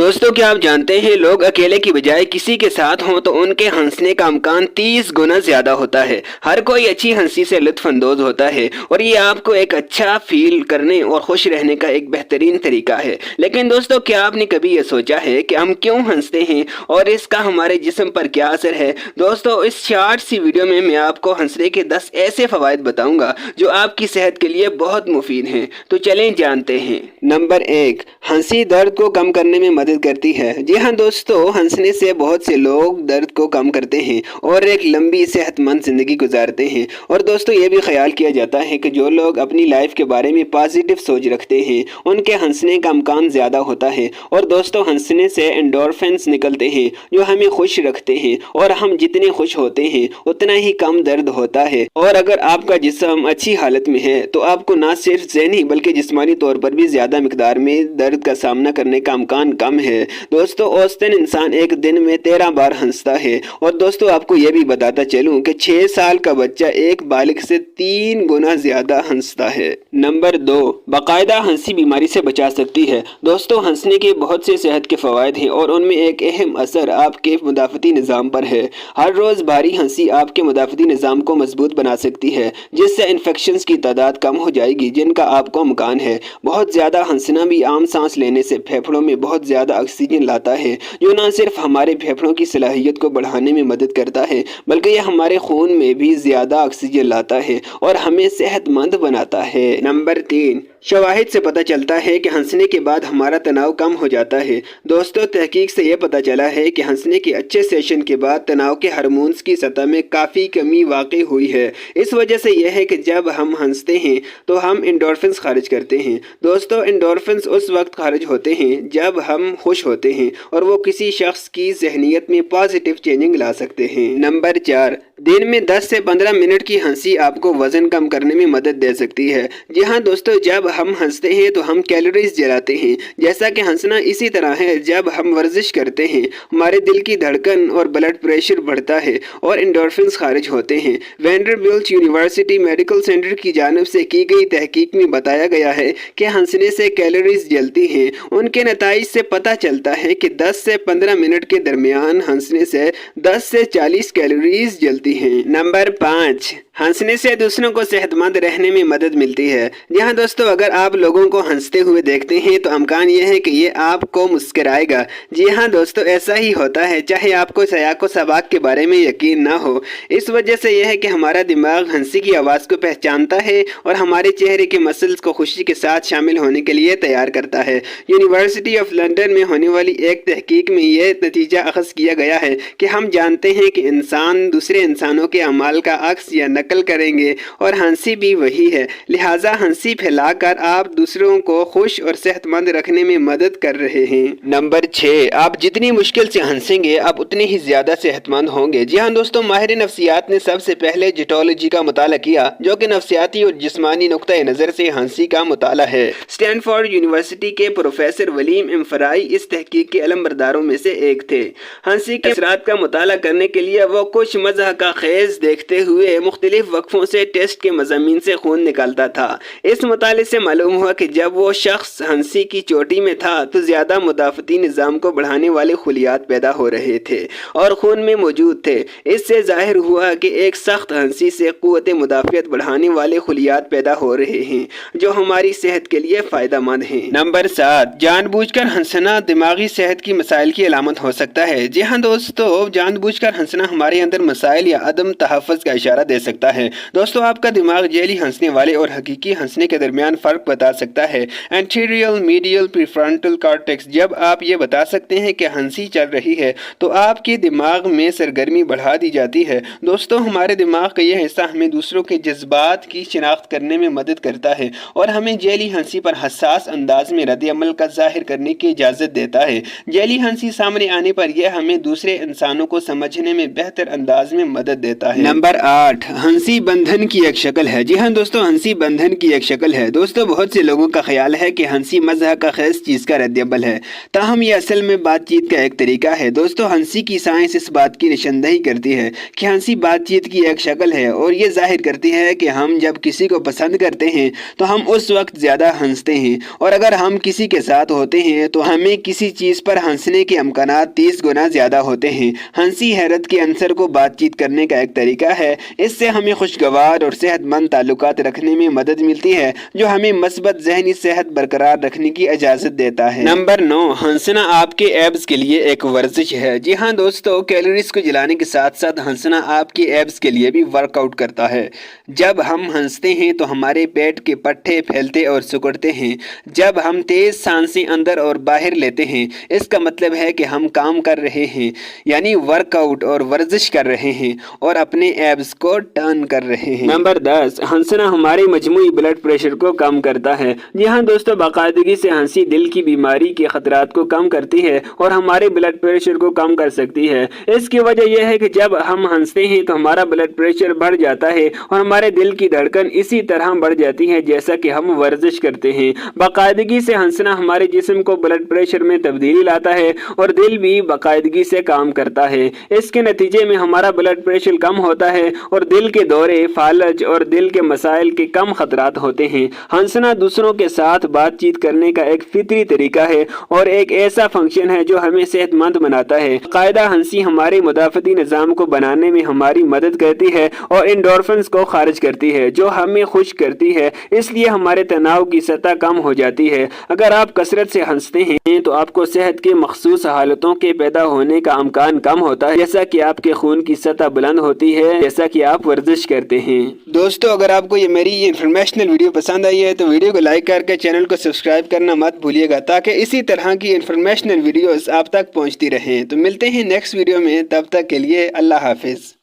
दोस्तों, क्या आप जानते हैं लोग अकेले की बजाय किसी के साथ हों तो उनके हंसने का अमकान 30 गुना ज्यादा होता है। हर कोई अच्छी हंसी से लुत्फ अंदोज होता है और ये आपको एक अच्छा फील करने और खुश रहने का एक बेहतरीन तरीका है। लेकिन दोस्तों, क्या आपने कभी ये सोचा है कि हम क्यों हंसते हैं और इसका हमारे जिस्म पर क्या असर है? दोस्तों, इस शॉर्ट सी वीडियो में मैं आपको हंसने के 10 ऐसे फवायद बताऊंगा जो आपकी सेहत के लिए बहुत मुफीद हैं। तो चलें जानते हैं। नंबर 1, हंसी दर्द को कम करने में मदद करती है। जी हाँ दोस्तों, हंसने से बहुत से लोग दर्द को कम करते हैं और एक लंबी सेहतमंद जिंदगी गुजारते हैं। और दोस्तों, ये भी ख्याल किया जाता है कि जो लोग अपनी लाइफ के बारे में पॉजिटिव सोच रखते हैं उनके हंसने का अमकान ज़्यादा होता है। और दोस्तों, हंसने से एंडोर्फिन्स निकलते हैं जो हमें खुश रखते हैं और हम जितने खुश होते हैं उतना ही कम दर्द होता है। और अगर आपका जिस्म अच्छी हालत में है तो आपको ना सिर्फ ज़हनी बल्कि जिस्मानी तौर पर भी ज़्यादा मिकदार में दर्द का सामना करने का अमकान कम है। दोस्तों, औसतन इंसान एक दिन में 13 बार हंसता है। और दोस्तों, आपको यह भी बताता चलूं कि 6 साल का बच्चा एक बालिग से 3 गुना ज्यादा हंसता है। नंबर 2, बाकायदा हंसी बीमारी से बचा सकती है। दोस्तों, हंसने के बहुत से सेहत के फवायद हैं और उनमें एक अहम असर आपके मुदाफ़ती निज़ाम पर है। हर रोज़ भारी हंसी आपके मुदाफ़ती निज़ाम को मजबूत बना सकती है, जिससे इन्फेक्शंस की तादाद कम हो जाएगी जिनका आपको अमकान है। बहुत ज़्यादा हंसना भी आम सांस लेने से फेफड़ों में बहुत ज़्यादा ऑक्सीजन लाता है, जो न सिर्फ हमारे फेफड़ों की सलाहियत को बढ़ाने में मदद करता है बल्कि यह हमारे खून में भी ज़्यादा ऑक्सीजन लाता है और हमें सेहतमंद बनाता है। नंबर 3, शवाहिद से पता चलता है कि हंसने के बाद हमारा तनाव कम हो जाता है। दोस्तों, तहकीक से यह पता चला है कि हंसने के अच्छे सेशन के बाद तनाव के हार्मोन्स की सतह में काफ़ी कमी वाक़ई हुई है। इस वजह से यह है कि जब हम हंसते हैं तो हम एंडोर्फिन्स खारिज करते हैं। दोस्तों, एंडोर्फिन्स उस वक्त खारिज होते हैं जब हम खुश होते हैं और वो किसी शख्स की जहनीत में पॉजिटिव चेंजिंग ला सकते हैं। नंबर 4, दिन में 10 से 15 मिनट की हंसी आपको वजन कम करने में मदद दे सकती है। जी हाँ दोस्तों, जब हम हंसते हैं तो हम कैलोरीज जलाते हैं। जैसा कि हंसना इसी तरह है, जब हम वर्जिश करते हैं हमारे दिल की धड़कन और ब्लड प्रेशर बढ़ता है और एंडोर्फिन्स खारिज होते हैं। वेंडरबिल्ट यूनिवर्सिटी मेडिकल सेंटर की जानिब से की गई तहकीक में बताया गया है कि हंसने से कैलोरीज जलती हैं। उनके नताइज से पता चलता है कि 10 से 15 मिनट के दरमियान हंसने से 10 से 40 कैलोरीज जलती हैं। नंबर 5, हंसने से दूसरों को सेहतमंद रहने में मदद मिलती है। जी हाँ दोस्तों, अगर आप लोगों को हंसते हुए देखते हैं तो अमकान यह है कि ये आपको मुस्कराएगा। जी हाँ दोस्तों, ऐसा ही होता है, चाहे आपको सयाक व सबाक के बारे में यकीन ना हो। इस वजह से यह है कि हमारा दिमाग हंसी की आवाज़ को पहचानता है और हमारे चेहरे के मसल्स को खुशी के साथ शामिल होने के लिए तैयार करता है। यूनिवर्सिटी ऑफ लंदन में होने वाली एक तहकीक में यह नतीजा अखज़ किया गया है कि हम जानते हैं कि इंसान दूसरे इंसानों के अमाल का अक्स या नकल करेंगे और हंसी भी वही है। लिहाजा हंसी फैलाकर आप दूसरों को खुश और सेहतमंद रखने में मदद कर रहे हैं। नंबर 6, आप जितनी मुश्किल से हंसेंगे आप उतने ही ज्यादा सेहतमंद होंगे। जी हाँ दोस्तों, माहिर नफ्सियात ने सबसे पहले जिटोलॉजी का मुताला किया, जो कि नफ्सियाती और जिस्मानी नुक्ता नज़र से हंसी का मुताला है। स्टैनफोर्ड यूनिवर्सिटी के प्रोफेसर वलीम इम्फराई इस तहकीक के अलमबरदारों में से एक थे। हंसी के असरात का मुताला करने के लिए वो कुछ मज़ह का खेज देखते हुए मुख्तलिफ वक्फों से टेस्ट के मज़ामीन से खून निकालता था। इस मुताले से मालूम हुआ कि जब वो शख्स हंसी की चोटी में था तो ज़्यादा मुदाफ़ती निज़ाम को बढ़ाने वाले खुलियात पैदा हो रहे थे और खून में मौजूद थे। इससे ज़ाहिर हुआ कि एक सख्त हंसी से क़ुव्वत मुदाफ़ियत बढ़ाने वाले खुलियात पैदा हो रहे हैं जो हमारी सेहत के लिए फ़ायदा मंद हैं। नंबर 7, जानबूझकर हंसना दिमागी सेहत की मसाइल की अलामत हो सकता है। जी हाँ दोस्तों, जानबूझकर हंसना हमारे अंदर मसाइल या अदम तहफ़्फ़ुज़ का इशारा दे सकता है। दोस्तों, आपका दिमाग जेली हंसने वाले और हकीकी हंसने के दरमियान फ़र्क बता सकता है। एंटीरियल मीडियल प्रीफ्रंटल कॉर्टेक्स, जब आप ये बता सकते हैं कि हंसी चल रही है तो आपके दिमाग में सरगर्मी बढ़ा दी जाती है। दोस्तों, हमारे दिमाग का यह हिस्सा हमें दूसरों के जज्बात की शिनाख्त करने में मदद करता है और हमें जेली हंसी पर हसास अंदाज में रद्द-ए-अमल का ज़ाहिर करने की इजाज़त देता है। जेली हंसी सामने आने पर यह हमें दूसरे इंसानों को समझने में बेहतर अंदाज में मदद मदद देता है। नंबर 8, हंसी बंधन की एक शक्ल है। जी हाँ दोस्तों, हंसी बंधन की एक शक्ल है। दोस्तों, बहुत से लोगों का ख्याल है कि हंसी मज़ाक का ख़ास चीज़ का रद्द-ए-अमल है, ताहम ये असल में बातचीत का एक तरीका है। दोस्तों, हंसी की साइंस इस बात की निशानदही करती है कि हंसी बातचीत की एक शक्ल है और ये जाहिर करती है कि हम जब किसी को पसंद करते हैं तो हम उस वक्त ज़्यादा हंसते हैं, और अगर हम किसी के साथ होते हैं तो हमें किसी चीज़ पर हंसने के अमकानात 30 गुना ज़्यादा होते हैं। हंसी हैरत के अंसर को बातचीत करने का एक तरीका है। इससे हमें खुशगवार और सेहतमंद ताल्लुकात रखने में मदद मिलती है, जो हमें मस्बत ज़हनी सेहत बरकरार रखने की इजाज़त देता है। नंबर 9, हंसना आपके एब्स के लिए एक वर्जिश है। जी हाँ दोस्तों, कैलोरीज को जलाने के साथ साथ हंसना आपके एब्स के लिए भी वर्कआउट करता है। जब हम हंसते हैं तो हमारे पेट के पट्टे फैलते और सिकुड़ते हैं। जब हम तेज़ सांसें अंदर और बाहर लेते हैं, इसका मतलब है कि हम काम कर रहे हैं, यानी वर्कआउट और वर्जिश कर रहे हैं और अपने एब्स को टर्न कर रहे हैं। नंबर 10, हंसना हमारे मजमूई ब्लड प्रेशर को कम करता है। जी हाँ दोस्तों, बाकायदगी से हंसी दिल की बीमारी के खतरात को कम करती है और हमारे ब्लड प्रेशर को कम कर सकती है। इसकी वजह यह है कि जब हम हंसते हैं तो हमारा ब्लड प्रेशर बढ़ जाता है और हमारे दिल की धड़कन इसी तरह बढ़ जाती है जैसा कि हम वर्जिश करते हैं। बाकायदगी से हंसना हमारे जिस्म को ब्लड प्रेशर में तब्दीली लाता है और दिल भी बाकायदगी से काम करता है। इसके नतीजे में हमारा ब्लड प्रेशर कम होता है और दिल के दौरे, फालज और दिल के मसाइल के कम खतरात होते हैं। हंसना दूसरों के साथ बातचीत करने का एक फितरी तरीका है और एक ऐसा फंक्शन है जो हमें सेहतमंद बनाता है। कायदा हंसी हमारे मुदाफ़ती निज़ाम को बनाने में हमारी मदद करती है और एंडोर्फिन्स को खारिज करती है, जो हमें खुश करती है। इसलिए हमारे तनाव की सतह कम हो जाती है। अगर आप कसरत से हंसते हैं तो आपको सेहत के मखसूस हालतों के पैदा होने का अमकान कम होता है, जैसा कि आपके खून की सतह बुलंद होती है, जैसा कि आप वर्जिश करते हैं। दोस्तों, अगर आपको ये मेरी इंफॉर्मेशनल वीडियो पसंद आई है तो वीडियो को लाइक करके चैनल को सब्सक्राइब करना मत भूलिएगा, ताकि इसी तरह की इंफॉर्मेशनल वीडियोस आप तक पहुंचती रहें। तो मिलते हैं नेक्स्ट वीडियो में, तब तक के लिए अल्लाह हाफिज़।